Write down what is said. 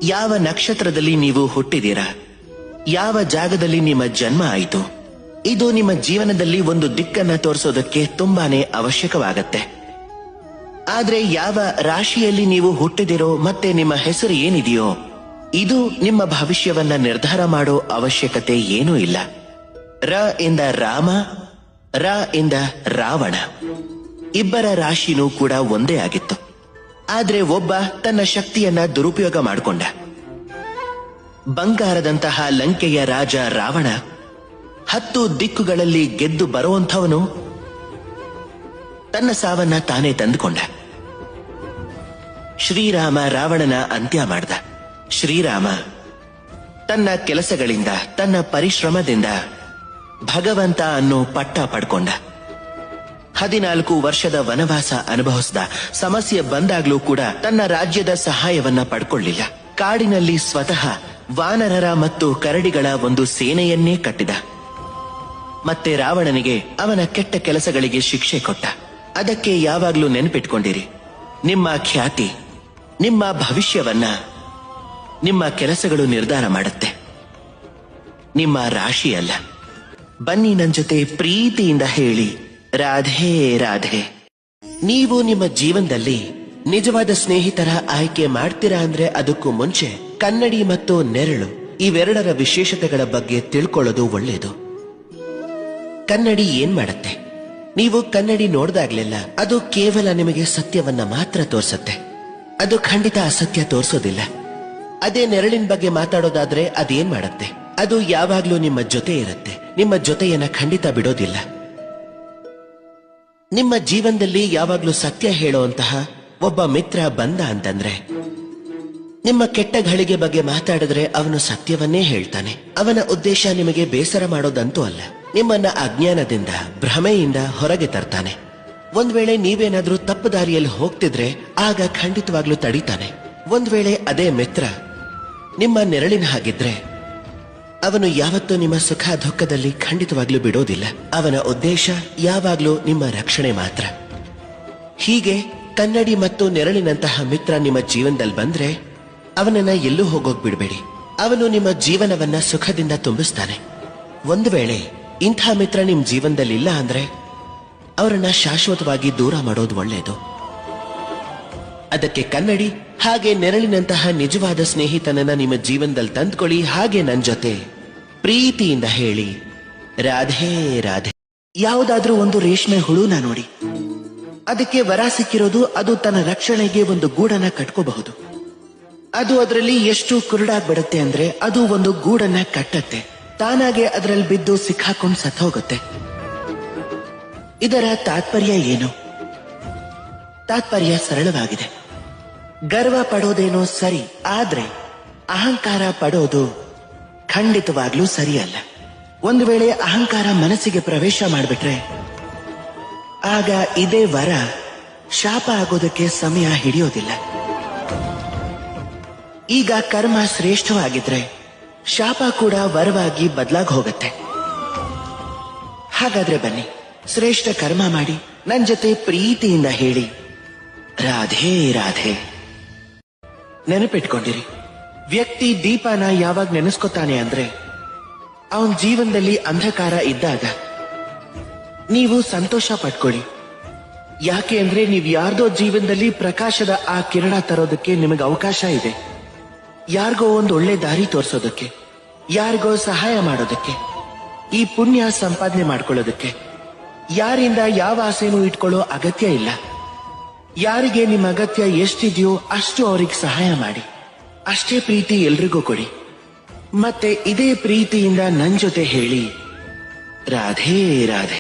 ಯಾವ ನಕ್ಷತ್ರದಲ್ಲಿ ನೀವು ಹುಟ್ಟಿದ್ದೀರಾ, ಯಾವ ಜಾಗದಲ್ಲಿ ನಿಮ್ಮ ಜನ್ಮ ಆಯಿತು, ಇದು ನಿಮ್ಮ ಜೀವನದಲ್ಲಿ ಒಂದು ದಿಕ್ಕನ್ನ ತೋರಿಸೋದಕ್ಕೆ ತುಂಬಾನೇ ಅವಶ್ಯಕವಾಗತ್ತೆ. ಆದ್ರೆ ಯಾವ ರಾಶಿಯಲ್ಲಿ ನೀವು ಹುಟ್ಟಿದಿರೋ ಮತ್ತೆ ನಿಮ್ಮ ಹೆಸರು ಏನಿದೆಯೋ ಇದು ನಿಮ್ಮ ಭವಿಷ್ಯವನ್ನ ನಿರ್ಧಾರ ಮಾಡೋ ಅವಶ್ಯಕತೆ ಏನೂ ಇಲ್ಲ. ರ ಇಂದ ರಾಮ, ರ ಇಂದ ರಾವಣ, ಇಬ್ಬರ ರಾಶಿನೂ ಕೂಡ ಒಂದೇ ಆಗಿತ್ತು. ಆದ್ರೆ ಒಬ್ಬ ತನ್ನ ಶಕ್ತಿಯನ್ನ ದುರುಪಯೋಗ ಮಾಡಿಕೊಂಡ. ಬಂಗಾರದಂತಹ ಲಂಕೆಯ ರಾಜ ರಾವಣ 10 ದಿಕ್ಕುಗಳಲ್ಲಿ ಗೆದ್ದು ಬರುವಂಥವನು ತನ್ನ ಸಾವನ್ನ ತಾನೇ ತಂದುಕೊಂಡ. ಶ್ರೀರಾಮ ರಾವಣನ ಅಂತ್ಯ ಮಾಡ್ದ. ಶ್ರೀರಾಮ ತನ್ನ ಕೆಲಸಗಳಿಂದ, ತನ್ನ ಪರಿಶ್ರಮದಿಂದ ಭಗವಂತ ಅನ್ನೋ ಪಟ್ಟ ಪಡ್ಕೊಂಡ. 14 ವರ್ಷದ ವನವಾಸ ಅನುಭವಿಸಿದ. ಸಮಸ್ಯೆ ಬಂದಾಗ್ಲೂ ಕೂಡ ತನ್ನ ರಾಜ್ಯದ ಸಹಾಯವನ್ನ ಪಡ್ಕೊಳ್ಳಿಲ್ಲ. ಕಾಡಿನಲ್ಲಿ ಸ್ವತಃ ವಾನರರ ಮತ್ತು ಕರಡಿಗಳ ಒಂದು ಸೇನೆಯನ್ನೇ ಕಟ್ಟಿದ. ಮತ್ತೆ ರಾವಣನಿಗೆ ಅವನ ಕೆಟ್ಟ ಕೆಲಸಗಳಿಗೆ ಶಿಕ್ಷೆ ಕೊಟ್ಟ. ಅದಕ್ಕೆ ಯಾವಾಗ್ಲೂ ನೆನಪಿಟ್ಕೊಂಡಿರಿ, ನಿಮ್ಮ ಖ್ಯಾತಿ, ನಿಮ್ಮ ಭವಿಷ್ಯವನ್ನ ನಿಮ್ಮ ಕೆಲಸಗಳು ನಿರ್ಧಾರ ಮಾಡುತ್ತೆ, ನಿಮ್ಮ ರಾಶಿ ಅಲ್ಲ. ಬನ್ನಿ ನನ್ನ ಜೊತೆ ಪ್ರೀತಿಯಿಂದ ಹೇಳಿ, ರಾಧೆ ರಾಧೆ. ನೀವು ನಿಮ್ಮ ಜೀವನದಲ್ಲಿ ನಿಜವಾದ ಸ್ನೇಹಿತರ ಆಯ್ಕೆ ಮಾಡ್ತೀರಾ ಅಂದ್ರೆ ಅದಕ್ಕೂ ಮುಂಚೆ ಕನ್ನಡಿ ಮತ್ತು ನೆರಳು ಇವೆರಡರ ವಿಶೇಷತೆಗಳ ಬಗ್ಗೆ ತಿಳ್ಕೊಳ್ಳೋದು ಒಳ್ಳೆಯದು. ಕನ್ನಡಿ ಏನ್ ಮಾಡತ್ತೆ? ನೀವು ಕನ್ನಡಿ ನೋಡ್ದಾಗ್ಲೆಲ್ಲ ಅದು ಕೇವಲ ನಿಮಗೆ ಸತ್ಯವನ್ನ ಮಾತ್ರ ತೋರ್ಸತ್ತೆ, ಅದು ಖಂಡಿತ ಅಸತ್ಯ ತೋರ್ಸೋದಿಲ್ಲ. ಅದೇ ನೆರಳಿನ ಬಗ್ಗೆ ಮಾತಾಡೋದಾದ್ರೆ ಅದೇನ್ ಮಾಡತ್ತೆ? ಅದು ಯಾವಾಗ್ಲೂ ನಿಮ್ಮ ಜೊತೆ ಇರುತ್ತೆ, ನಿಮ್ಮ ಜೊತೆಯನ್ನ ಖಂಡಿತ ಬಿಡೋದಿಲ್ಲ. ನಿಮ್ಮ ಜೀವನದಲ್ಲಿ ಯಾವಾಗ್ಲೂ ಸತ್ಯ ಹೇಳೋಂತಹ ಒಬ್ಬ ಮಿತ್ರ ಬಂದ ಅಂತಂದ್ರೆ, ನಿಮ್ಮ ಕೆಟ್ಟ ಘಳಿಗೆ ಬಗ್ಗೆ ಮಾತಾಡಿದ್ರೆ ಅವನು ಸತ್ಯವನ್ನೇ ಹೇಳ್ತಾನೆ. ಅವನ ಉದ್ದೇಶ ನಿಮಗೆ ಬೇಸರ ಮಾಡೋದಂತೂ ಅಲ್ಲ, ನಿಮ್ಮನ್ನ ಅಜ್ಞಾನದಿಂದ, ಭ್ರಮೆಯಿಂದ ಹೊರಗೆ ತರ್ತಾನೆ. ಒಂದ್ ವೇಳೆ ನೀವೇನಾದ್ರೂ ತಪ್ಪು ದಾರಿಯಲ್ಲಿ ಹೋಗ್ತಿದ್ರೆ ಆಗ ಖಂಡಿತವಾಗ್ಲೂ ತಡಿತಾನೆ. ಒಂದ್ ವೇಳೆ ಅದೇ ಮಿತ್ರ ನಿಮ್ಮ ನೆರಳಿನ ಹಾಗಿದ್ರೆ ಅವನು ಯಾವತ್ತೂ ನಿಮ್ಮ ಸುಖ ದುಃಖದಲ್ಲಿ ಖಂಡಿತವಾಗ್ಲೂ ಬಿಡೋದಿಲ್ಲ. ಅವನ ಉದ್ದೇಶ ಯಾವಾಗ್ಲೂ ನಿಮ್ಮ ರಕ್ಷಣೆ ಮಾತ್ರ. ಹೀಗೆ ಕನ್ನಡಿ ಮತ್ತು ನೆರಳಿನಂತಹ ಮಿತ್ರ ನಿಮ್ಮ ಜೀವನದಲ್ಲಿ ಬಂದ್ರೆ ಅವನನ್ನ ಎಲ್ಲೂ ಹೋಗೋಕ್ ಬಿಡಬೇಡಿ. ಅವನು ನಿಮ್ಮ ಜೀವನವನ್ನ ಸುಖದಿಂದ ತುಂಬಿಸ್ತಾನೆ. ಒಂದು ವೇಳೆ ಇಂಥ ಮಿತ್ರ ನಿಮ್ ಜೀವನದಲ್ಲಿ ಇಲ್ಲ ಅಂದ್ರೆ ಅವರನ್ನ ಶಾಶ್ವತವಾಗಿ ದೂರ ಮಾಡೋದು ಒಳ್ಳೆಯದು. ಅದಕ್ಕೆ ಕನ್ನಡಿ ಹಾಗೆ ನೆರಳಿನಂತಹ ನಿಜವಾದ ಸ್ನೇಹಿತನನ್ನ ನಿಮ್ಮ ಜೀವನದಲ್ಲಿ ತಂದ್ಕೊಳ್ಳಿ. ಹಾಗೆ ನನ್ ಜೊತೆ ಪ್ರೀತಿಯಿಂದ ಹೇಳಿ, ರಾಧೆ ರಾಧೆ. ಯಾವುದಾದ್ರೂ ಒಂದು ರೇಷ್ಮೆ ಹುಳುನ ನೋಡಿ, ಅದಕ್ಕೆ ವರ ಸಿಕ್ಕಿರೋದು ಅದು ತನ್ನ ರಕ್ಷಣೆಗೆ ಒಂದು ಗೂಡನ್ನ ಕಟ್ಕೋಬಹುದು. ಅದು ಅದರಲ್ಲಿ ಎಷ್ಟು ಕುರುಡಾಗ್ಬಿಡುತ್ತೆ ಅಂದ್ರೆ ಅದು ಒಂದು ಗೂಡನ್ನ ಕಟ್ಟತ್ತೆ, ತಾನಾಗೆ ಅದರಲ್ಲಿ ಬಿದ್ದು ಸಿಕ್ಕಾಕೊಂಡು ಸತ್ತೋಗುತ್ತೆ. ಇದರ ತಾತ್ಪರ್ಯ ಏನು? ತಾತ್ಪರ್ಯ ಸರಳವಾಗಿದೆ. ಗರ್ವ ಪಡೋದೇನೋ ಸರಿ, ಆದ್ರೆ ಅಹಂಕಾರ ಪಡೋದು ಖಂಡಿತವಾಗ್ಲೂ ಸರಿಯಲ್ಲ. ಒಂದು ವೇಳೆ ಅಹಂಕಾರ ಮನಸ್ಸಿಗೆ ಪ್ರವೇಶ ಮಾಡಿಬಿಟ್ರೆ ಆಗ ಇದೇ ವರ ಶಾಪ ಆಗೋದಕ್ಕೆ ಸಮಯ ಹಿಡಿಯೋದಿಲ್ಲ. ಈಗ ಕರ್ಮ ಶ್ರೇಷ್ಠವಾಗಿದ್ರೆ ಶಾಪ ಕೂಡ ವರವಾಗಿ ಬದಲಾಗಿ ಹೋಗುತ್ತೆ. ಹಾಗಾದ್ರೆ ಬನ್ನಿ ಶ್ರೇಷ್ಠ ಕರ್ಮ ಮಾಡಿ ನನ್ ಜೊತೆ ಪ್ರೀತಿಯಿಂದ ಹೇಳಿ, ರಾಧೆ ರಾಧೆ. ನೆನಪಿಟ್ಕೊಂಡಿರಿ, ವ್ಯಕ್ತಿ ದೀಪನ ಯಾವಾಗ ನೆನೆಸ್ಕೊತಾನೆ ಅಂದ್ರೆ ಅವನ ಜೀವನದಲ್ಲಿ ಅಂಧಕಾರ ಇದ್ದಾಗ. ನೀವು ಸಂತೋಷ ಪಟ್ಕೊಳ್ಳಿ, ಯಾಕೆ ಅಂದ್ರೆ ನೀವು ಯಾರ್ದೋ ಜೀವನದಲ್ಲಿ ಪ್ರಕಾಶದ ಆ ಕಿರಣ ತರೋದಕ್ಕೆ ನಿಮಗೆ ಅವಕಾಶ ಇದೆ. ಯಾರಿಗೋ ಒಂದು ಒಳ್ಳೆ ದಾರಿ ತೋರಿಸೋದಕ್ಕೆ, ಯಾರಿಗೋ ಸಹಾಯ ಮಾಡೋದಕ್ಕೆ, ಈ ಪುಣ್ಯ ಸಂಪಾದನೆ ಮಾಡ್ಕೊಳ್ಳೋದಕ್ಕೆ. ಯಾರಿಂದ ಯಾವ ಆಸೆನೂ ಇಟ್ಕೊಳ್ಳೋ ಅಗತ್ಯ ಇಲ್ಲ. ಯಾರಿಗೆ ನಿಮ್ಮ ಅಗತ್ಯ ಎಷ್ಟಿದೆಯೋ ಅಷ್ಟು ಅವ್ರಿಗೆ ಸಹಾಯ ಮಾಡಿ. ಅಷ್ಟೇ ಪ್ರೀತಿ ಎಲ್ರಿಗೂ ಕೊಡಿ. ಮತ್ತೆ ಇದೇ ಪ್ರೀತಿಯಿಂದ ನನ್ ಜೊತೆ ಹೇಳಿ, ರಾಧೆ ರಾಧೆ.